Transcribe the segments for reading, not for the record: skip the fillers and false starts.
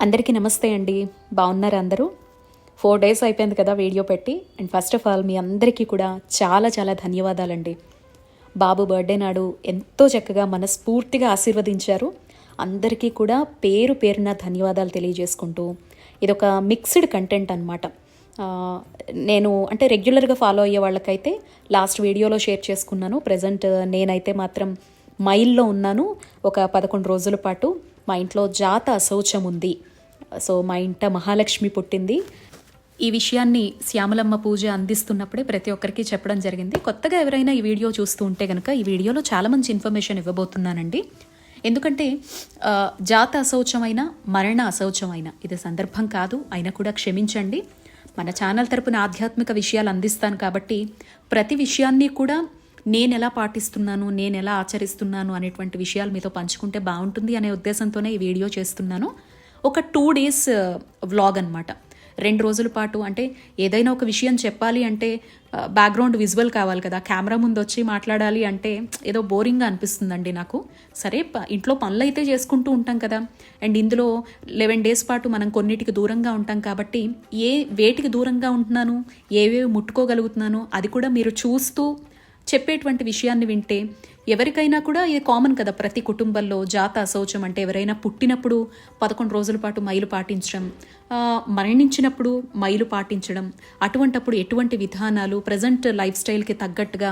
అందరికీ నమస్తే అండి. బాగున్నారా అందరూ? 4 డేస్ అయిపోయింది కదా వీడియో పెట్టి. అండ్ ఫస్ట్ ఆఫ్ ఆల్ మీ అందరికీ కూడా చాలా చాలా ధన్యవాదాలండి. బాబు బర్త్డే నాడు ఎంతో చక్కగా మనస్ఫూర్తిగా ఆశీర్వదించారు. అందరికీ కూడా పేరు పేరున ధన్యవాదాలు తెలియజేసుకుంటూ ఇదొక మిక్స్డ్ కంటెంట్ అనమాట. నేను అంటే రెగ్యులర్గా ఫాలో అయ్యే వాళ్ళకైతే లాస్ట్ వీడియోలో షేర్ చేసుకున్నాను. ప్రజెంట్ నేనైతే మాత్రం మైల్లో ఉన్నాను. ఒక 11 రోజుల పాటు మా ఇంట్లో జాత అశౌచం ఉంది. సో మా ఇంట మహాలక్ష్మి పుట్టింది. ఈ విషయాన్ని శ్యామలమ్మ పూజ అందిస్తున్నప్పుడే ప్రతి ఒక్కరికి చెప్పడం జరిగింది. కొత్తగా ఎవరైనా ఈ వీడియో చూస్తూ ఉంటే కనుక ఈ వీడియోలో చాలా మంచి ఇన్ఫర్మేషన్ ఇవ్వబోతున్నానండి. ఎందుకంటే జాత అశౌచమైన మరణ అశౌచమైన ఇది సందర్భం కాదు, అయినా కూడా క్షమించండి. మన ఛానల్ తరపున ఆధ్యాత్మిక విషయాలు అందిస్తాను కాబట్టి ప్రతి విషయాన్ని కూడా నేను ఎలా పాటిస్తున్నాను, నేను ఎలా ఆచరిస్తున్నాను అనేటువంటి విషయాలు మీతో పంచుకుంటే బాగుంటుంది అనే ఉద్దేశంతోనే ఈ వీడియో చేస్తున్నాను. ఒక 2 డేస్ వ్లాగ్ అనమాట. 2 రోజుల పాటు అంటే ఏదైనా ఒక విషయం చెప్పాలి అంటే బ్యాక్గ్రౌండ్ విజువల్ కావాలి కదా. కెమెరా ముందు వచ్చి మాట్లాడాలి అంటే ఏదో బోరింగ్గా అనిపిస్తుందండి నాకు. సరే ఇంట్లో పనులు అయితే చేసుకుంటూ ఉంటాం కదా. అండ్ ఇందులో 11 డేస్ పాటు మనం కొన్నిటికి దూరంగా ఉంటాం కాబట్టి వేటికి దూరంగా ఉంటున్నాను, ఏవేవి ముట్టుకోగలుగుతున్నాను అది కూడా మీరు చూస్తూ చెప్పేటువంటి విషయాన్ని వింటే ఎవరికైనా కూడా ఇది కామన్ కదా. ప్రతి కుటుంబంలో జాత అశౌచం అంటే ఎవరైనా పుట్టినప్పుడు 11 రోజుల పాటు మైలు పాటించడం, మరణించినప్పుడు మైలు పాటించడం, అటువంటప్పుడు ఎటువంటి విధానాలు ప్రజెంట్ లైఫ్ స్టైల్కి తగ్గట్టుగా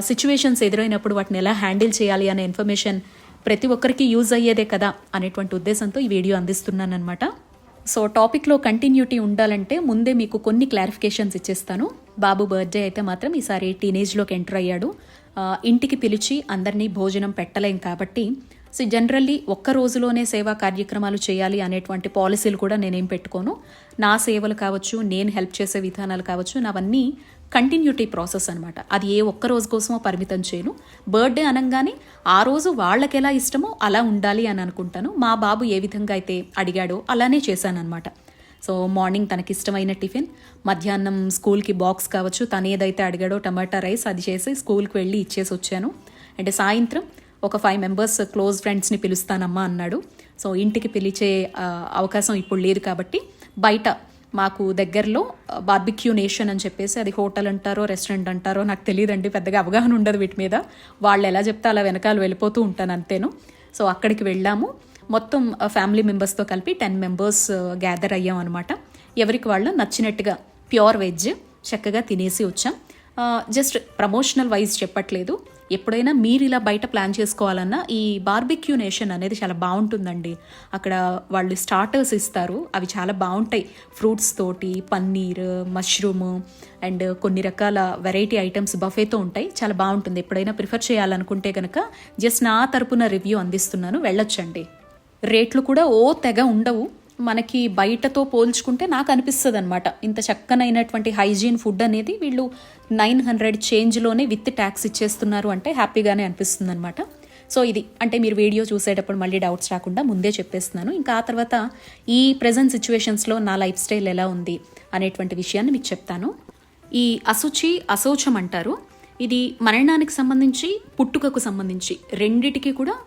సిచ్యువేషన్స్ ఎదురైనప్పుడు వాటిని ఎలా హ్యాండిల్ చేయాలి అనే ఇన్ఫర్మేషన్ ప్రతి ఒక్కరికి యూజ్ అయ్యేదే కదా అనేటువంటి ఉద్దేశంతో ఈ వీడియో అందిస్తున్నాను అనమాట. సో టాపిక్లో కంటిన్యూటీ ఉండాలంటే ముందే మీకు కొన్ని క్లారిఫికేషన్స్ ఇచ్చేస్తాను. బాబు బర్త్డే అయితే మాత్రం ఈసారి టీనేజ్లోకి ఎంటర్ అయ్యాడు. ఇంటికి పిలిచి అందరినీ భోజనం పెట్టలేం కాబట్టి సో జనరల్లీ ఒక్క రోజులోనే సేవా కార్యక్రమాలు చేయాలి అనేటువంటి పాలసీలు కూడా నేనేం పెట్టుకోను. నా సేవలు కావచ్చు, నేను హెల్ప్ చేసే విధానాలు కావచ్చు, నావన్నీ కంటిన్యూటీ ప్రాసెస్ అనమాట. అది ఏ ఒక్క రోజు కోసమో పరిమితం చేయను. బర్త్డే అనగానే ఆ రోజు వాళ్ళకి ఎలా ఇష్టమో అలా ఉండాలి అని అనుకుంటాను. మా బాబు ఏ విధంగా అయితే అడిగాడో అలానే చేశాను అనమాట. సో మార్నింగ్ తనకి ఇష్టమైన టిఫిన్, మధ్యాహ్నం స్కూల్కి బాక్స్ కావచ్చు, తను ఏదైతే అడిగాడో టమాటా రైస్ అది చేసి స్కూల్కి వెళ్ళి ఇచ్చేసి వచ్చాను. అంటే సాయంత్రం ఒక 5 మెంబర్స్ క్లోజ్ ఫ్రెండ్స్ని పిలుస్తానమ్మా అన్నాడు. సో ఇంటికి పిలిచే అవకాశం ఇప్పుడు లేదు కాబట్టి బయట మాకు దగ్గరలో బార్బిక్యూ నేషన్ అని చెప్పేసి, అది హోటల్ అంటారో రెస్టారెంట్ అంటారో నాకు తెలియదండి, పెద్దగా అవగాహన ఉండదు వీటి మీద. వాళ్ళు ఎలా చెప్తే అలా వెనకాల వెళ్ళిపోతూ ఉంటాను అంతేను. సో అక్కడికి వెళ్ళాము. మొత్తం ఫ్యామిలీ మెంబర్స్తో కలిపి 10 మెంబర్స్ గ్యాదర్ అయ్యాం అనమాట. ఎవరికి వాళ్ళు నచ్చినట్టుగా ప్యూర్ వెజ్ చక్కగా తినేసి వచ్చాం. జస్ట్ ప్రమోషనల్ వైజ్ చెప్పట్లేదు. ఎప్పుడైనా మీరు ఇలా బయట ప్లాన్ చేసుకోవాలన్నా ఈ బార్బిక్యూ నేషన్ అనేది చాలా బాగుంటుందండి. అక్కడ వాళ్ళు స్టార్టర్స్ ఇస్తారు, అవి చాలా బాగుంటాయి. ఫ్రూట్స్ తోటి, పన్నీర్, మష్రూమ్ అండ్ కొన్ని రకాల వెరైటీ ఐటమ్స్ బఫేతో ఉంటాయి. చాలా బాగుంటుంది. ఎప్పుడైనా ప్రిఫర్ చేయాలనుకుంటే కనుక జస్ట్ నా తరపున రివ్యూ అందిస్తున్నాను, వెళ్ళొచ్చండి. రేట్లు కూడా తెగ ఉండవు. మనకి బయటతో పోల్చుకుంటే నాకు అనిపిస్తుంది అనమాట, ఇంత చక్కనైనటువంటి హైజీన్ ఫుడ్ అనేది వీళ్ళు 900 చేంజ్లోనే విత్ ట్యాక్స్ ఇచ్చేస్తున్నారు అంటే హ్యాపీగానే అనిపిస్తుంది అనమాట. సో ఇది అంటే మీరు వీడియో చూసేటప్పుడు మళ్ళీ డౌట్స్ రాకుండా ముందే చెప్పేస్తున్నాను. ఇంకా ఆ తర్వాత ఈ ప్రజెంట్ సిచ్యువేషన్స్లో నా లైఫ్ స్టైల్ ఎలా ఉంది అనేటువంటి విషయాన్ని మీకు చెప్తాను. ఈ అశౌచం అంటారు. ఇది మరణానికి సంబంధించి, పుట్టుకకు సంబంధించి రెండిటికి కూడా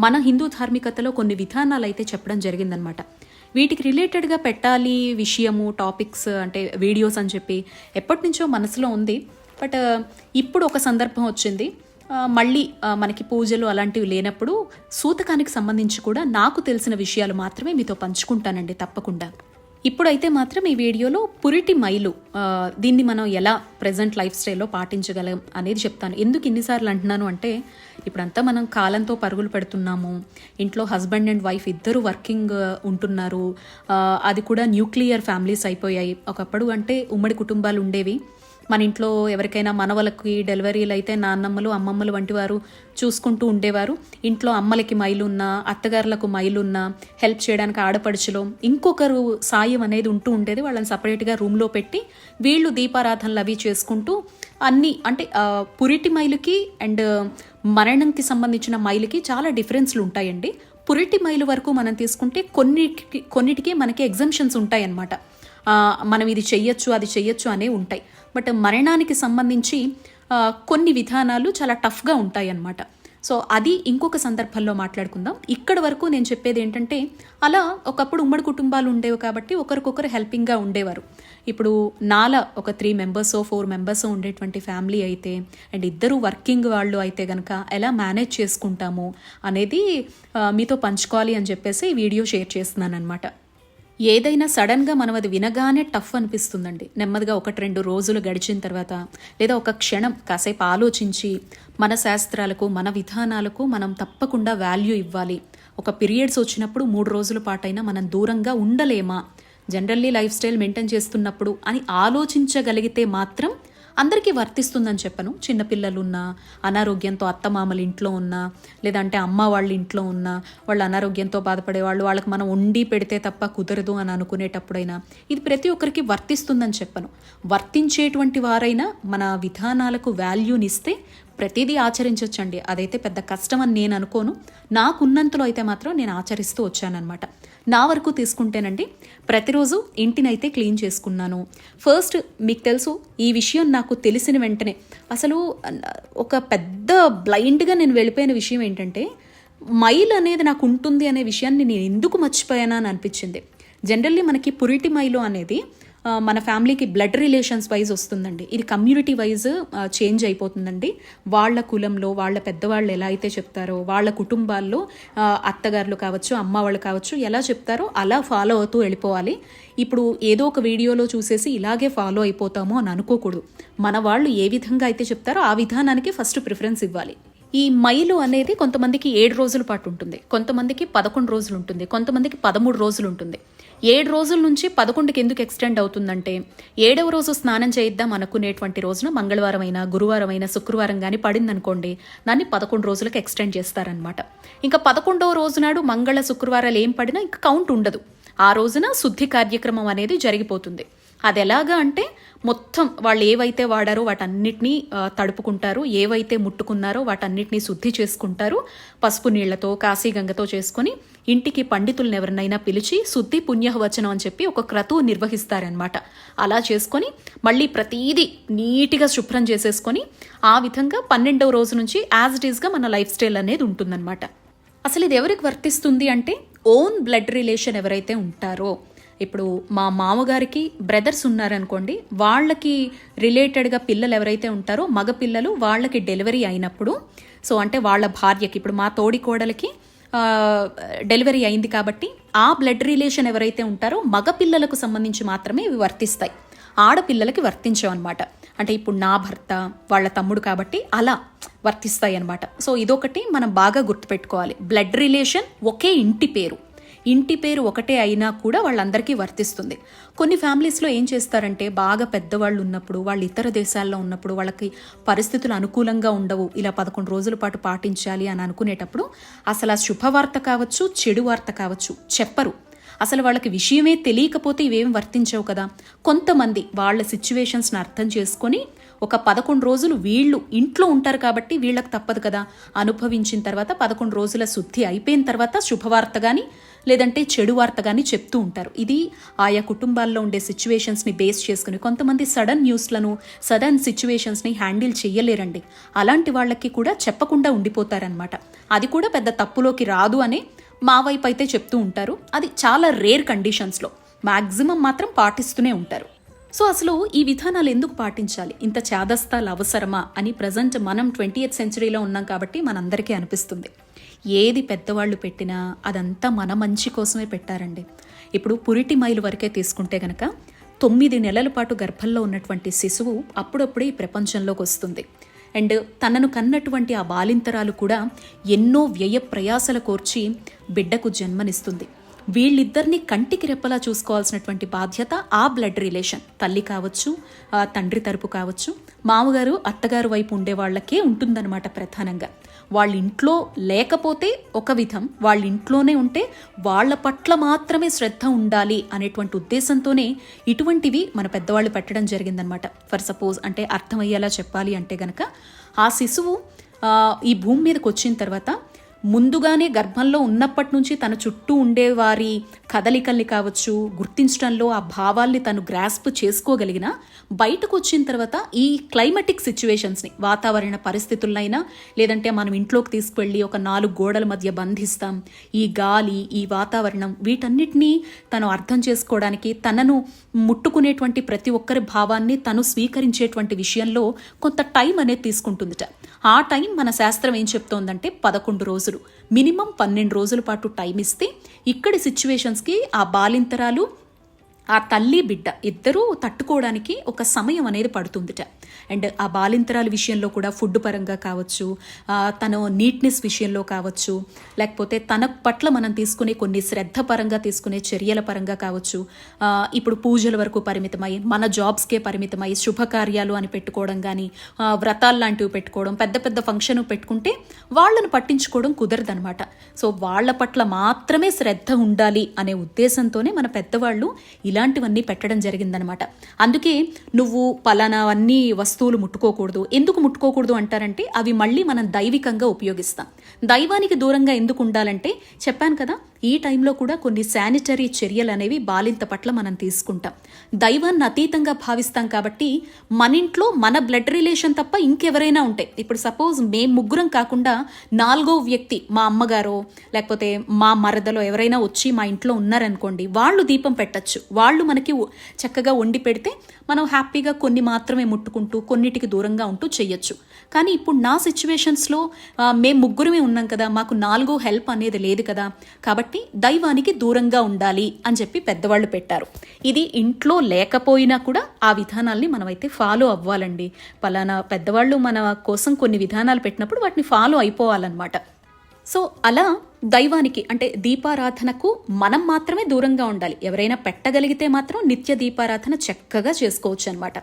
మన హిందూ ధార్మికతలో కొన్ని విధానాలు అయితే చెప్పడం జరిగిందనమాట. వీటికి రిలేటెడ్గా పెట్టాలి విషయము, టాపిక్స్ అంటే వీడియోస్ అని చెప్పి ఎప్పటి నుంచో మనసులో ఉంది. బట్ ఇప్పుడు ఒక సందర్భం వచ్చింది. మళ్ళీ మనకి పూజలు అలాంటివి లేనప్పుడు సూతకానికి సంబంధించి కూడా నాకు తెలిసిన విషయాలు మాత్రమే మీతో పంచుకుంటానండి తప్పకుండా. ఇప్పుడైతే మాత్రం ఈ వీడియోలో పురిటి మైలు, దీన్ని మనం ఎలా ప్రజెంట్ లైఫ్ స్టైల్లో పాటించగలం అనేది చెప్తాను. ఎందుకు ఇన్నిసార్లు అంటున్నాను అంటే ఇప్పుడంతా మనం కాలంతో పరుగులు పెడుతున్నాము. ఇంట్లో హస్బెండ్ అండ్ వైఫ్ ఇద్దరు వర్కింగ్ ఉంటున్నారు. అది కూడా న్యూక్లియర్ ఫ్యామిలీస్ అయిపోయాయి. ఒకప్పుడు అంటే ఉమ్మడి కుటుంబాలు ఉండేవి. మన ఇంట్లో ఎవరికైనా మనవలకి డెలివరీలు అయితే నాన్నమ్మలు, అమ్మమ్మలు వంటి వారు చూసుకుంటూ ఉండేవారు. ఇంట్లో అమ్మలకి మైలున్నా, అత్తగారులకు మైలున్నా హెల్ప్ చేయడానికి ఆడపడుచులో ఇంకొకరు సాయం అనేది ఉంటూ ఉండేది. వాళ్ళని సపరేట్గా రూమ్లో పెట్టి వీళ్ళు దీపారాధనలు అవి చేసుకుంటూ అన్నీ అంటే పురిటి మైలుకి అండ్ మరణంకి సంబంధించిన మైలుకి చాలా డిఫరెన్స్లు ఉంటాయండి. పురిటి మైలు వరకు మనం తీసుకుంటే కొన్నిటికి మనకి ఎగ్జంప్షన్స్ ఉంటాయన్నమాట. మనం ఇది చెయ్యొచ్చు, అది చెయ్యొచ్చు అనే ఉంటాయి. బట్ మరణానికి సంబంధించి కొన్ని విధానాలు చాలా టఫ్గా ఉంటాయి అన్నమాట. సో అది ఇంకొక సందర్భంలో మాట్లాడుకుందాం. ఇక్కడ వరకు నేను చెప్పేది ఏంటంటే, అలా ఒకప్పుడు ఉమ్మడి కుటుంబాలు ఉండేవి కాబట్టి ఒకరికొకరు హెల్పింగ్గా ఉండేవారు. ఇప్పుడు నాలా ఒక 3 మెంబర్స్ 4 మెంబర్స్ ఉండేటువంటి ఫ్యామిలీ అయితే అండ్ ఇద్దరు వర్కింగ్ వాళ్ళు అయితే కనుక ఎలా మేనేజ్ చేసుకుంటాము అనేది మీతో పంచుకోవాలి అని చెప్పేసి ఈ వీడియో షేర్ చేస్తున్నాను అనమాట. ఏదైనా సడన్గా మనం అది వినగానే టఫ్ అనిపిస్తుందండి. నెమ్మదిగా 1-2 రోజులు గడిచిన తర్వాత లేదా ఒక క్షణం కాసేపు ఆలోచించి మన శాస్త్రాలకు మన విధానాలకు మనం తప్పకుండా వాల్యూ ఇవ్వాలి. ఒక పీరియడ్స్ వచ్చినప్పుడు 3 రోజుల పాటైనా మనం దూరంగా ఉండలేమా, జనరల్లీ లైఫ్ స్టైల్ మెయింటైన్ చేస్తున్నప్పుడు అని ఆలోచించగలిగితే మాత్రం అందరికీ వర్తిస్తుందని చెప్పను. చిన్నపిల్లలున్నా, అనారోగ్యంతో అత్తమామల ఇంట్లో ఉన్నా, లేదంటే అమ్మ వాళ్ళ ఇంట్లో ఉన్నా, వాళ్ళ అనారోగ్యంతో బాధపడే వాళ్ళు, వాళ్ళకి మనం వండి పెడితే తప్ప కుదరదు అని అనుకునేటప్పుడైనా ఇది ప్రతి ఒక్కరికి వర్తిస్తుందని చెప్పను. వర్తించేటువంటి వారైనా మన విధానాలకు వాల్యూనిస్తే ప్రతిదీ ఆచరించవచ్చండి. అదైతే పెద్ద కష్టం అని నేను అనుకోను. నాకున్నంతలో అయితే మాత్రం నేను ఆచరిస్తూ వచ్చానమాట. నా వరకు తీసుకుంటేనండి, ప్రతిరోజు ఇంటినైతే క్లీన్ చేసుకున్నాను. ఫస్ట్ మీకు తెలుసు, ఈ విషయం నాకు తెలిసిన వెంటనే అసలు ఒక పెద్ద బ్లైండ్గా నేను వెళ్ళిపోయిన విషయం ఏంటంటే, మైల్ అనేది నాకు ఉంటుంది అనే విషయాన్ని నేను ఎందుకు మర్చిపోయానా అని అనిపించింది. జనరల్లీ మనకి పురిటి మైలు అనేది మన ఫ్యామిలీకి బ్లడ్ రిలేషన్స్ వైజ్ వస్తుందండి. ఇది కమ్యూనిటీ వైజ్ చేంజ్ అయిపోతుందండి. వాళ్ళ కులంలో వాళ్ళ పెద్దవాళ్ళు ఎలా అయితే చెప్తారో, వాళ్ళ కుటుంబాల్లో అత్తగారులు కావచ్చు, అమ్మ వాళ్ళు కావచ్చు, ఎలా చెప్తారో అలా ఫాలో అవుతూ వెళ్ళిపోవాలి. ఇప్పుడు ఏదో ఒక వీడియోలో చూసేసి ఇలాగే ఫాలో అయిపోతాము అని అనుకోకూడదు. మన వాళ్ళు ఏ విధంగా అయితే చెప్తారో ఆ విధానానికి ఫస్ట్ ప్రిఫరెన్స్ ఇవ్వాలి. ఈ మైలు అనేది కొంతమందికి 7 రోజుల పాటు ఉంటుంది, కొంతమందికి 11 రోజులు ఉంటుంది, కొంతమందికి 13 రోజులు ఉంటుంది. 7 రోజుల నుంచి 11కి ఎందుకు ఎక్స్టెండ్ అవుతుందంటే, 7వ రోజు స్నానం చేయిద్దాం అనుకునేటువంటి రోజున మంగళవారం అయినా, గురువారం అయినా, శుక్రవారం కానీ పడిందనుకోండి, దాన్ని 11 రోజులకు ఎక్స్టెండ్ చేస్తారనమాట. ఇంకా 11వ రోజు నాడు మంగళ శుక్రవారాలు ఏం పడినా ఇంకా కౌంట్ ఉండదు. ఆ రోజున శుద్ధి కార్యక్రమం అనేది జరిగిపోతుంది. అది ఎలాగా అంటే, మొత్తం వాళ్ళు ఏవైతే వాడారో వాటన్నిటినీ తడుపుకుంటారు, ఏవైతే ముట్టుకున్నారో వాటన్నిటినీ శుద్ధి చేసుకుంటారు. పసుపు నీళ్లతో, కాశీగంగతో చేసుకొని ఇంటికి పండితులను ఎవరినైనా పిలిచి శుద్ధి పుణ్యవచనం అని చెప్పి ఒక క్రతువు నిర్వహిస్తారనమాట. అలా చేసుకొని మళ్ళీ ప్రతీదీ నీట్గా శుభ్రం చేసేసుకొని ఆ విధంగా 12వ రోజు నుంచి యాజ్ ఇట్ ఈస్గా మన లైఫ్ స్టైల్ అనేది ఉంటుందన్నమాట. అసలు ఇది ఎవరికి వర్తిస్తుంది అంటే, ఓన్ బ్లడ్ రిలేషన్ ఎవరైతే ఉంటారో, ఇప్పుడు మా మామగారికి బ్రదర్స్ ఉన్నారనుకోండి, వాళ్ళకి రిలేటెడ్గా పిల్లలు ఎవరైతే ఉంటారో, మగ పిల్లలు వాళ్ళకి డెలివరీ అయినప్పుడు, సో అంటే వాళ్ళ భార్యకి, ఇప్పుడు మా తోడి కోడలికి డెలివరీ అయింది కాబట్టి ఆ బ్లడ్ రిలేషన్ ఎవరైతే ఉంటారో మగ పిల్లలకు సంబంధించి మాత్రమే ఇవి వర్తిస్తాయి, ఆడపిల్లలకి వర్తించవు అనమాట. అంటే ఇప్పుడు నా భర్త వాళ్ళ తమ్ముడు కాబట్టి అలా వర్తిస్తాయి అనమాట. సో ఇదొకటి మనం బాగా గుర్తుపెట్టుకోవాలి. బ్లడ్ రిలేషన్ ఒకే ఇంటి పేరు ఒకటే అయినా కూడా వాళ్ళందరికీ వర్తిస్తుంది. కొన్ని ఫ్యామిలీస్లో ఏం చేస్తారంటే, బాగా పెద్దవాళ్ళు ఉన్నప్పుడు, వాళ్ళు ఇతర దేశాల్లో ఉన్నప్పుడు, వాళ్ళకి పరిస్థితులు అనుకూలంగా ఉండవు, ఇలా 11 రోజుల పాటు పాటించాలి అని అనుకునేటప్పుడు అసలు ఆ శుభవార్త కావచ్చు, చెడు వార్త కావచ్చు చెప్పరు. అసలు వాళ్ళకి విషయమే తెలియకపోతే ఇవేం వర్తించవు కదా. కొంతమంది వాళ్ళ సిచ్యువేషన్స్ని అర్థం చేసుకొని ఒక 11 రోజులు వీళ్ళు ఇంట్లో ఉంటారు కాబట్టి వీళ్ళకి తప్పదు కదా, అనుభవించిన తర్వాత 11 రోజుల శుద్ధి అయిపోయిన తర్వాత శుభవార్త కానీ లేదంటే చెడు వార్త కానీ చెప్తూ ఉంటారు. ఇది ఆయా కుటుంబాల్లో ఉండే సిచ్యువేషన్స్ని బేస్ చేసుకుని కొంతమంది సడన్ న్యూస్లను, సడన్ సిచ్యువేషన్స్ని హ్యాండిల్ చెయ్యలేరండి. అలాంటి వాళ్ళకి కూడా చెప్పకుండా ఉండిపోతారనమాట. అది కూడా పెద్ద తప్పులోకి రాదు అనే మా వైపు అయితే చెప్తూ ఉంటారు. అది చాలా రేర్ కండిషన్స్లో, మ్యాక్సిమం మాత్రం పాటిస్తూనే ఉంటారు. సో అసలు ఈ విధానాలు ఎందుకు పాటించాలి, ఇంత చేదస్తాలు అవసరమా అని ప్రజెంట్ మనం 20th సెంచరీలో ఉన్నాం కాబట్టి మనందరికీ అనిపిస్తుంది. ఏది పెద్దవాళ్ళు పెట్టినా అదంతా మన మంచి కోసమే పెట్టారండి. ఇప్పుడు పురిటి మైలు వరకే తీసుకుంటే గనక 9 నెలల పాటు గర్భంలో ఉన్నటువంటి శిశువు అప్పుడప్పుడే ఈ ప్రపంచంలోకి వస్తుంది. అండ్ తనను కన్నటువంటి ఆ బాలింతరాలు కూడా ఎన్నో వ్యయ ప్రయాసల కోర్చి బిడ్డకు జన్మనిస్తుంది. వీళ్ళిద్దరినీ కంటికి రెప్పలా చూసుకోవాల్సినటువంటి బాధ్యత ఆ బ్లడ్ రిలేషన్, తల్లి కావచ్చు, తండ్రి తరపు కావచ్చు, మామగారు అత్తగారు వైపు ఉండే వాళ్ళకే ఉంటుందన్నమాట. ప్రధానంగా వాళ్ళ ఇంట్లో లేకపోతే ఒక విధం, వాళ్ళ ఇంట్లోనే ఉంటే వాళ్ళ పట్ల మాత్రమే శ్రద్ధ ఉండాలి అనేటువంటి ఉద్దేశంతోనే ఇటువంటివి మన పెద్దవాళ్ళు పెట్టడం జరిగిందనమాట. ఫర్ సపోజ్ అంటే అర్థమయ్యేలా చెప్పాలి అంటే గనక, ఆ శిశువు ఈ భూమి మీదకి వచ్చిన తర్వాత ముందుగానే గర్భంలో ఉన్నప్పటి నుంచి తన చుట్టూ ఉండేవారి కదలికల్ని కావచ్చు గుర్తించడంలో ఆ భావాల్ని తను గ్రాస్ప్ చేసుకోగలిగిన బయటకు వచ్చిన తర్వాత ఈ క్లైమాటిక్ సిచ్యువేషన్స్ని వాతావరణ పరిస్థితులైనా లేదంటే మనం ఇంట్లోకి తీసుకువెళ్ళి ఒక 4 గోడల మధ్య బంధిస్తాం, ఈ గాలి ఈ వాతావరణం వీటన్నిటినీ తను అర్థం చేసుకోవడానికి తనను ముట్టుకునేటువంటి ప్రతి ఒక్కరి భావాన్ని తను స్వీకరించేటువంటి విషయంలో కొంత టైం అనేది తీసుకుంటుందిట. ఆ టైం మన శాస్త్రం ఏం చెప్తోందంటే 11 రోజులు, మినిమం 12 రోజుల పాటు టైం ఇస్తే ఇక్కడి సిచ్యువేషన్స్కి ఆ బాలింతరాలు ఆ తల్లి బిడ్డ ఇద్దరూ తట్టుకోవడానికి ఒక సమయం అనేది పడుతుందిట. అండ్ ఆ బాలింతరాల విషయంలో కూడా ఫుడ్ పరంగా కావచ్చు, తన నీట్నెస్ విషయంలో కావచ్చు, లేకపోతే తన పట్ల మనం తీసుకునే కొన్ని శ్రద్ధ పరంగా తీసుకునే చర్యల పరంగా కావచ్చు, ఇప్పుడు పూజల వరకు పరిమితమై మన జాబ్స్కే పరిమితమై శుభకార్యాలు అని పెట్టుకోవడం కానీ వ్రతాలు లాంటివి పెట్టుకోవడం, పెద్ద పెద్ద ఫంక్షన్ పెట్టుకుంటే వాళ్ళను పట్టించుకోవడం కుదరదనమాట. సో వాళ్ళ పట్ల మాత్రమే శ్రద్ధ ఉండాలి అనే ఉద్దేశంతోనే మన పెద్దవాళ్ళు ఇలాంటివన్నీ పెట్టడం జరిగిందనమాట. అందుకే నువ్వు పలానావన్నీ వస్తువులు ముట్టుకోకూడదు. ఎందుకు ముట్టుకోకూడదు అంటారంటే అవి మళ్ళీ మనం దైవికంగా ఉపయోగిస్తాం. దైవానికి దూరంగా ఎందుకు ఉండాలంటే చెప్పాను కదా, ఈ టైంలో కూడా కొన్ని శానిటరీ చర్యలు అనేవి బాలింత పట్ల మనం తీసుకుంటాం. దైవాన్ని అతీతంగా భావిస్తాం కాబట్టి మన ఇంట్లో మన బ్లడ్ రిలేషన్ తప్ప ఇంకెవరైనా ఉంటాయి. ఇప్పుడు సపోజ్ మేము ముగ్గురం కాకుండా 4వ వ్యక్తి మా అమ్మగారో లేకపోతే మా మరదలో ఎవరైనా వచ్చి మా ఇంట్లో ఉన్నారనుకోండి, వాళ్ళు దీపం పెట్టచ్చు, వాళ్ళు మనకి చక్కగా వండి పెడితే మనం హ్యాపీగా కొన్ని మాత్రమే ముట్టుకుంటూ కొన్నిటికి దూరంగా ఉంటూ చెయ్యొచ్చు. కానీ ఇప్పుడు నా సిచ్యువేషన్స్లో మేము ముగ్గురమే ఉన్నాం కదా, మాకు 4వ హెల్ప్ అనేది లేదు కదా, కాబట్టి దైవానికి దూరంగా ఉండాలి అని చెప్పి పెద్దవాళ్ళు పెట్టారు. ఇది ఇంట్లో లేకపోయినా కూడా ఆ విధానాల్ని మనమైతే ఫాలో అవ్వాలండి. పలానా పెద్దవాళ్ళు మన కోసం కొన్ని విధానాలు పెట్టినప్పుడు వాటిని ఫాలో అయిపోవాలన్నమాట. సో అలా దైవానికి అంటే దీపారాధనకు మనం మాత్రమే దూరంగా ఉండాలి. ఎవరైనా పెట్టగలిగితే మాత్రం నిత్య దీపారాధన చక్కగా చేసుకోవచ్చు అనమాట.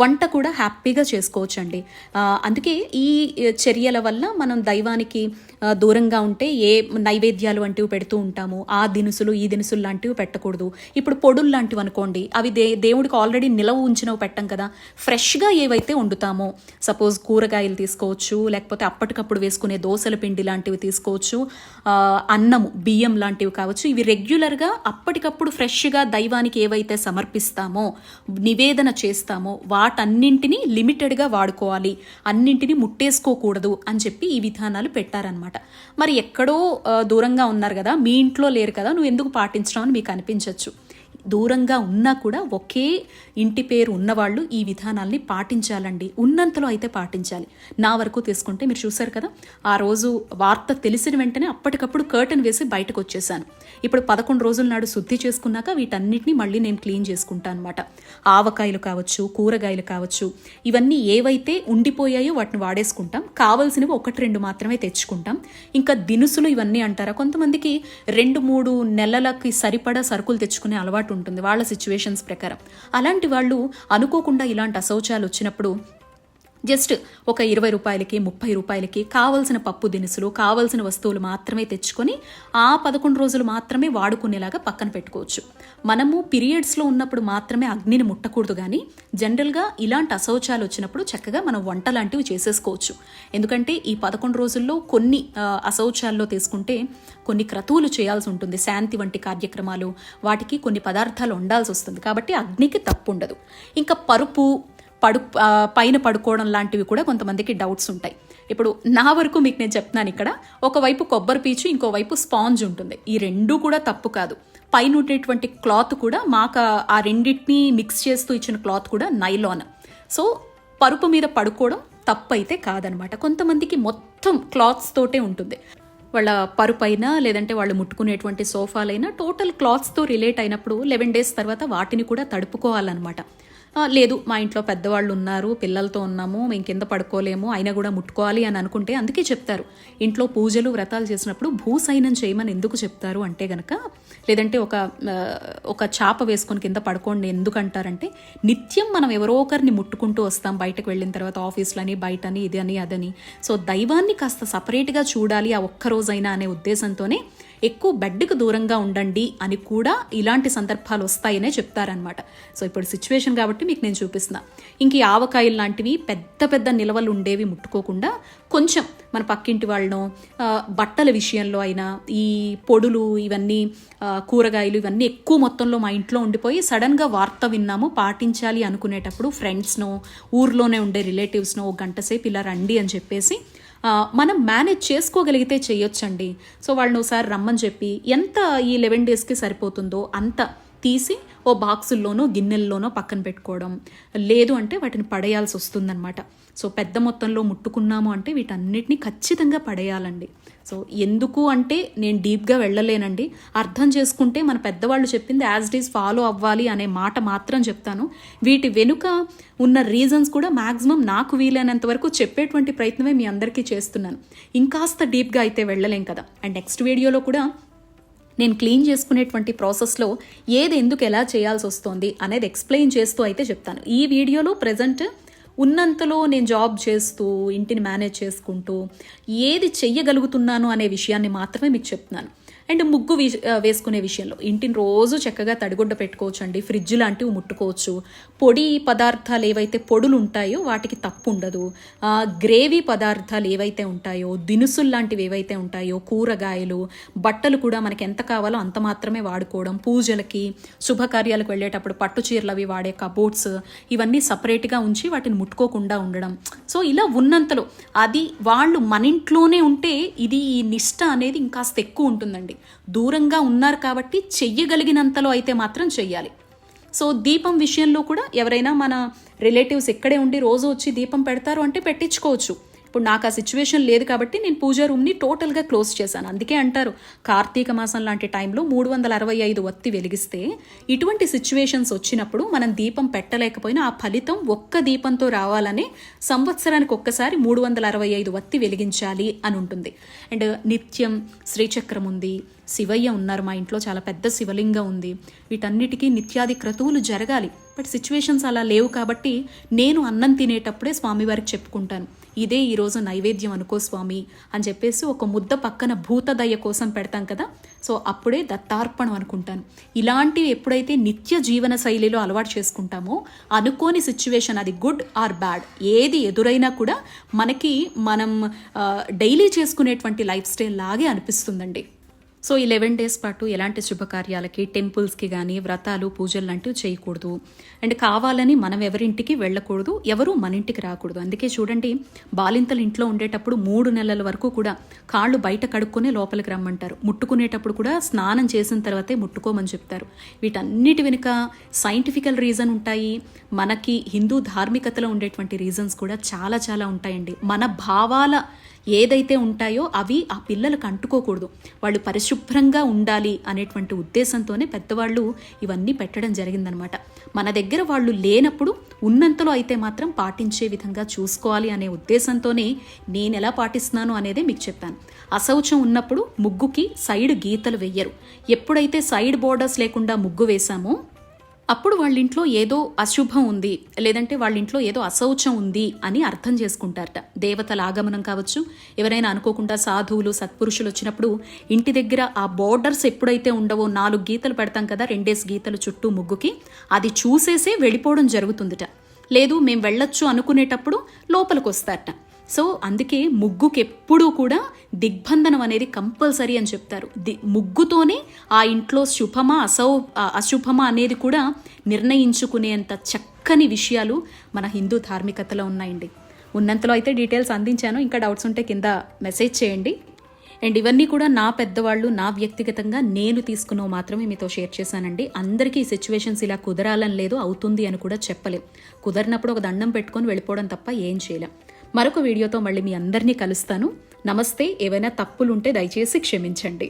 వంట కూడా హ్యాపీగా చేసుకోవచ్చండి. అందుకే ఈ చర్యల వల్ల మనం దైవానికి దూరంగా ఉంటే ఏ నైవేద్యాలు వంటివి పెడుతూ ఉంటాము, ఆ దినుసులు ఈ దినుసులు లాంటివి పెట్టకూడదు. ఇప్పుడు పొడులు లాంటివి అనుకోండి, అవి దేవుడికి ఆల్రెడీ నిలవ ఉంచినవి పెట్టం కదా, ఫ్రెష్గా ఏవైతే వండుతామో సపోజ్ కూరగాయలు తీసుకోవచ్చు, లేకపోతే అప్పటికప్పుడు వేసుకునే దోసల పిండి లాంటివి తీసుకోవచ్చు, అన్నము బియ్యం లాంటివి కావచ్చు. ఇవి రెగ్యులర్గా అప్పటికప్పుడు ఫ్రెష్గా దైవానికి ఏవైతే సమర్పిస్తామో నివేదన చేస్తామో వాటన్నింటినీ లిమిటెడ్గా వాడుకోవాలి, అన్నింటినీ ముట్టేసుకోకూడదు అని చెప్పి ఈ విధానాలు పెట్టారనమాట. మరి ఎక్కడో దూరంగా ఉన్నారు కదా, మీ ఇంట్లో లేరు కదా, నువ్వు ఎందుకు పాటించడం అని మీకు అనిపించవచ్చు. దూరంగా ఉన్నా కూడా ఒకే ఇంటి పేరు ఉన్నవాళ్ళు ఈ విధానాల్ని పాటించాలండి. ఉన్నంతలో అయితే పాటించాలి. నా వరకు తీసుకుంటే మీరు చూసారు కదా, ఆ రోజు వార్త తెలిసిన వెంటనే అప్పటికప్పుడు కర్టన్ వేసి బయటకు వచ్చేసాను. ఇప్పుడు 11 రోజుల నాడు శుద్ధి చేసుకున్నాక వీటన్నిటిని మళ్ళీ నేను క్లీన్ చేసుకుంటాను అనమాట. ఆవకాయలు కావచ్చు, కూరగాయలు కావచ్చు, ఇవన్నీ ఏవైతే ఉండిపోయాయో వాటిని వాడేసుకుంటాం. కావాల్సినవి 1-2 మాత్రమే తెచ్చుకుంటాం. ఇంకా దినుసులు ఇవన్నీ అంటారా, కొంతమందికి 2-3 నెలలకి సరిపడా సరుకులు తెచ్చుకునే అలవాటు ఉంటుంది వాళ్ళ సిచ్యువేషన్స్ ప్రకారం. అలాంటి వాళ్ళు అనుకోకుండా ఇలాంటి అశౌచాలు వచ్చినప్పుడు జస్ట్ ఒక 20 రూపాయలకి 30 రూపాయలకి కావలసిన పప్పు దినుసులు కావలసిన వస్తువులు మాత్రమే తెచ్చుకొని ఆ 11 రోజులు మాత్రమే వాడుకునేలాగా పక్కన పెట్టుకోవచ్చు. మనము పీరియడ్స్లో ఉన్నప్పుడు మాత్రమే అగ్నిని ముట్టకూడదు, కానీ జనరల్గా ఇలాంటి అశౌచాలు వచ్చినప్పుడు చక్కగా మనం వంట లాంటివి చేసేసుకోవచ్చు. ఎందుకంటే ఈ 11 రోజుల్లో కొన్ని అశౌచాల్లో తీసుకుంటే కొన్ని క్రతువులు చేయాల్సి ఉంటుంది, శాంతి వంటి కార్యక్రమాలు, వాటికి కొన్ని పదార్థాలు వండాల్సి వస్తుంది. కాబట్టి అగ్నికి తప్పు ఉండదు. ఇంకా పైన పడుకోవడం లాంటివి కూడా కొంతమందికి డౌట్స్ ఉంటాయి. ఇప్పుడు నా వరకు మీకు నేను చెప్తున్నాను, ఇక్కడ ఒకవైపు కొబ్బరి పీచు ఇంకోవైపు స్పాంజ్ ఉంటుంది. ఈ రెండూ కూడా తప్పు కాదు. పైన ఉండేటువంటి క్లాత్ కూడా మాకు ఆ రెండింటిని మిక్స్ చేస్తూ ఇచ్చిన క్లాత్ కూడా నైలాన్. సో పరుపు మీద పడుకోవడం తప్పు అయితే కాదనమాట. కొంతమందికి మొత్తం క్లాత్స్ తోటే ఉంటుంది. వాళ్ళ పరుపైనా లేదంటే వాళ్ళు ముట్టుకునేటువంటి సోఫాలైనా టోటల్ క్లాత్స్తో రిలేట్ అయినప్పుడు 11 days తర్వాత వాటిని కూడా తడుపుకోవాలన్నమాట. లేదు మా ఇంట్లో పెద్దవాళ్ళు ఉన్నారు, పిల్లలతో ఉన్నాము, మేము కింద పడుకోలేము, అయినా కూడా ముట్టుకోవాలి అని అనుకుంటే అందుకే చెప్తారు ఇంట్లో పూజలు వ్రతాలు చేసినప్పుడు భూసైనం చేయమని ఎందుకు చెప్తారు అంటే గనక, లేదంటే ఒక చాప వేసుకొని కింద పడుకోండి ఎందుకు అంటారంటే, నిత్యం మనం ఎవరో ఒకరిని ముట్టుకుంటూ వస్తాం బయటకు వెళ్ళిన తర్వాత, ఆఫీస్లని బయటని ఇదని అదని. సో దైవాన్ని కాస్త సపరేట్గా చూడాలి ఆ ఒక్కరోజైనా అనే ఉద్దేశంతోనే ఎక్కువ బెడ్కి దూరంగా ఉండండి అని కూడా ఇలాంటి సందర్భాలు వస్తాయనే చెప్తారనమాట. సో ఇప్పుడు సిచ్యువేషన్ కాబట్టి మీకు నేను చూపిస్తున్నా. ఇంక ఈ ఆవకాయలు లాంటివి పెద్ద పెద్ద నిల్వలు ఉండేవి ముట్టుకోకుండా కొంచెం మన పక్కింటి వాళ్ళనో బట్టల విషయంలో అయినా ఈ పొడులు ఇవన్నీ కూరగాయలు ఇవన్నీ ఎక్కువ మొత్తంలో మా ఇంట్లో ఉండిపోయి సడన్గా వార్త విన్నాము పాటించాలి అనుకునేటప్పుడు ఫ్రెండ్స్నో ఊర్లోనే ఉండే రిలేటివ్స్నో ఒక గంట సేపు ఇలా రండి అని చెప్పేసి మనం మేనేజ్ చేసుకోగలిగితే చేయొచ్చండి. సో వాళ్ళని ఒకసారి రమ్మని చెప్పి ఎంత ఈ 11 డేస్కి సరిపోతుందో అంత తీసి ఓ బాక్సుల్లోనో గిన్నెల్లోనో పక్కన పెట్టుకోవడం, లేదు అంటే వాటిని పడేయాల్సి వస్తుందన్నమాట. సో పెద్ద మొత్తంలో ముట్టుకున్నాము అంటే వీటన్నిటిని ఖచ్చితంగా పడేయాలండి. సో ఎందుకు అంటే నేను డీప్గా వెళ్ళలేనండి. అర్థం చేసుకుంటే మన పెద్దవాళ్ళు చెప్పింది యాజ్ ఇట్ ఈస్ ఫాలో అవ్వాలి అనే మాట మాత్రం చెప్తాను. వీటి వెనుక ఉన్న రీజన్స్ కూడా మ్యాక్సిమం నాకు వీలైనంత వరకు చెప్పేటువంటి ప్రయత్నమే మీ అందరికీ చేస్తున్నాను. ఇంకాస్త డీప్గా అయితే వెళ్ళలేం కదా. అండ్ నెక్స్ట్ వీడియోలో కూడా నేను క్లీన్ చేసుకునేటువంటి ప్రాసెస్లో ఏది ఎందుకు ఎలా చేయాల్సి వస్తుంది అనేది ఎక్స్ప్లెయిన్ చేస్తూ అయితే చెప్తాను. ఈ వీడియోలో ప్రజెంట్ ఉన్నంతలో నేను జాబ్ చేస్తూ ఇంటిని మేనేజ్ చేసుకుంటూ ఏది చెయ్యగలుగుతున్నాను అనే విషయాన్ని మాత్రమే మీకు చెప్తున్నాను. అండ్ ముగ్గు వేసుకునే విషయంలో ఇంటిని రోజు చక్కగా తడిగుడ్డ పెట్టుకోవచ్చు అండి. ఫ్రిడ్జ్ లాంటివి ముట్టుకోవచ్చు. పొడి పదార్థాలు ఏవైతే పొడులు ఉంటాయో వాటికి తప్పు ఉండదు. గ్రేవీ పదార్థాలు ఏవైతే ఉంటాయో, దినుసులు లాంటివి ఏవైతే ఉంటాయో, కూరగాయలు, బట్టలు కూడా మనకి ఎంత కావాలో అంత మాత్రమే వాడుకోవడం. పూజలకి శుభకార్యాలకు వెళ్ళేటప్పుడు పట్టు చీరలు అవి వాడే కబోర్డ్స్ ఇవన్నీ సపరేట్గా ఉంచి వాటిని ముట్టుకోకుండా ఉండడం. సో ఇలా ఉన్నంతలో అది వాళ్ళు మన ఇంట్లోనే ఉంటే ఇది ఈ నిష్ట అనేది ఇంకాస్త ఎక్కువ ఉంటుందండి. దూరంగా ఉన్నారు కాబట్టి చెయ్యగలిగినంతలో అయితే మాత్రం చెయ్యాలి. సో దీపం విషయంలో కూడా ఎవరైనా మన రిలేటివ్స్ ఇక్కడే ఉండి రోజు వచ్చి దీపం పెడతారు అంటే పెట్టించుకోవచ్చు. ఇప్పుడు నాకు ఆ సిచ్యువేషన్ లేదు కాబట్టి నేను పూజా రూమ్ని టోటల్గా క్లోజ్ చేశాను. అందుకే అంటారు కార్తీక మాసం లాంటి టైంలో 365 వత్తి వెలిగిస్తే ఇటువంటి సిచ్యువేషన్స్ వచ్చినప్పుడు మనం దీపం పెట్టలేకపోయినా ఆ ఫలితం ఒక్క దీపంతో రావాలని సంవత్సరానికి ఒక్కసారి 365 వత్తి వెలిగించాలి అని ఉంటుంది. అండ్ నిత్యం శ్రీచక్రం ఉంది, శివయ్య ఉన్నారు మా ఇంట్లో, చాలా పెద్ద శివలింగం ఉంది. వీటన్నిటికీ నిత్యాది క్రతువులు జరగాలి. బట్ సిచ్యువేషన్స్ అలా లేవు కాబట్టి నేను అన్నం తినేటప్పుడే స్వామివారికి చెప్పుకుంటాను, ఇదే ఈరోజు నైవేద్యం అనుకో స్వామి అని చెప్పేసి ఒక ముద్ద పక్కన భూతదయ కోసం పెడతాం కదా, సో అప్పుడే దత్తార్పణం అనుకుంటాను. ఇలాంటివి ఎప్పుడైతే నిత్య జీవన శైలిలో అలవాటు చేసుకుంటామో అనుకోని సిచ్యువేషన్ అది గుడ్ ఆర్ బ్యాడ్ ఏది ఎదురైనా కూడా మనకి మనం డైలీ చేసుకునేటువంటి లైఫ్ స్టైల్ లాగే అనిపిస్తుందండి. సో ఈ 11 డేస్ పాటు ఎలాంటి శుభకార్యాలకి టెంపుల్స్కి కానీ వ్రతాలు పూజలు లాంటివి చేయకూడదు. అండ్ కావాలని మనం ఎవరింటికి వెళ్ళకూడదు, ఎవరు మన ఇంటికి రాకూడదు. అందుకే చూడండి బాలింతలు ఇంట్లో ఉండేటప్పుడు 3 నెలల వరకు కూడా కాళ్ళు బయట కడుక్కొని లోపలికి రమ్మంటారు. ముట్టుకునేటప్పుడు కూడా స్నానం చేసిన తర్వాతే ముట్టుకోమని చెప్తారు. వీటన్నిటి వెనుక సైంటిఫికల్ రీజన్ ఉంటాయి. మనకి హిందూ ధార్మికతలో ఉండేటువంటి రీజన్స్ కూడా చాలా చాలా ఉంటాయండి. మన భావాల ఏదైతే ఉంటాయో అవి ఆ పిల్లలకు అంటుకోకూడదు, వాళ్ళు పరిశుభ్రంగా ఉండాలి అనేటువంటి ఉద్దేశంతోనే పెద్దవాళ్ళు ఇవన్నీ పెట్టడం జరిగిందనమాట. మన దగ్గర వాళ్ళు లేనప్పుడు ఉన్నంతలో అయితే మాత్రం పాటించే విధంగా చూసుకోవాలి అనే ఉద్దేశంతోనే నేను ఎలా పాటిస్తున్నాను అనేదే మీకు చెప్పాను. అశౌచం ఉన్నప్పుడు ముగ్గుకి సైడ్ గీతలు వెయ్యరు. ఎప్పుడైతే సైడ్ బోర్డర్స్ లేకుండా ముగ్గు వేశామో అప్పుడు వాళ్ళ ఇంట్లో ఏదో అశుభం ఉంది, లేదంటే వాళ్ళ ఇంట్లో ఏదో అశౌచం ఉంది అని అర్థం చేసుకుంటారట. దేవతల ఆగమనం కావచ్చు, ఎవరైనా అనుకోకుండా సాధువులు సత్పురుషులు వచ్చినప్పుడు ఇంటి దగ్గర ఆ బోర్డర్స్ ఎప్పుడైతే ఉండవో 4 గీతలు పెడతాం కదా, 2 గీతలు చుట్టూ ముగ్గుకి, అది చూసేసే వెళ్ళిపోవడం జరుగుతుందిట. లేదు మేము వెళ్ళొచ్చు అనుకునేటప్పుడు లోపలికి వస్తారట. సో అందుకే ముగ్గుకి ఎప్పుడూ కూడా దిగ్బంధనం అనేది కంపల్సరీ అని చెప్తారు. ముగ్గుతోనే ఆ ఇంట్లో శుభమా అశుభమా అనేది కూడా నిర్ణయించుకునేంత చక్కని విషయాలు మన హిందూ ధార్మికతలో ఉన్నాయండి. ఉన్నంతలో అయితే డీటెయిల్స్ అందించాను. ఇంకా డౌట్స్ ఉంటే కింద మెసేజ్ చేయండి. అండ్ ఇవన్నీ కూడా నా పెద్దవాళ్ళు నా వ్యక్తిగతంగా నేను తీసుకున్నవి మాత్రమే మీతో షేర్ చేశానండి. అందరికీ ఈ సిచ్యువేషన్స్ ఇలా కుదరాలని లేదు, అవుతుంది అని కూడా చెప్పలేం. కుదరినప్పుడు ఒక దండం పెట్టుకొని వెళ్ళిపోవడం తప్ప ఏం చేయలేం. మరొక వీడియోతో మళ్ళీ మీ అందరినీ కలుస్తాను. నమస్తే. ఏవైనా తప్పులుంటే దయచేసి క్షమించండి.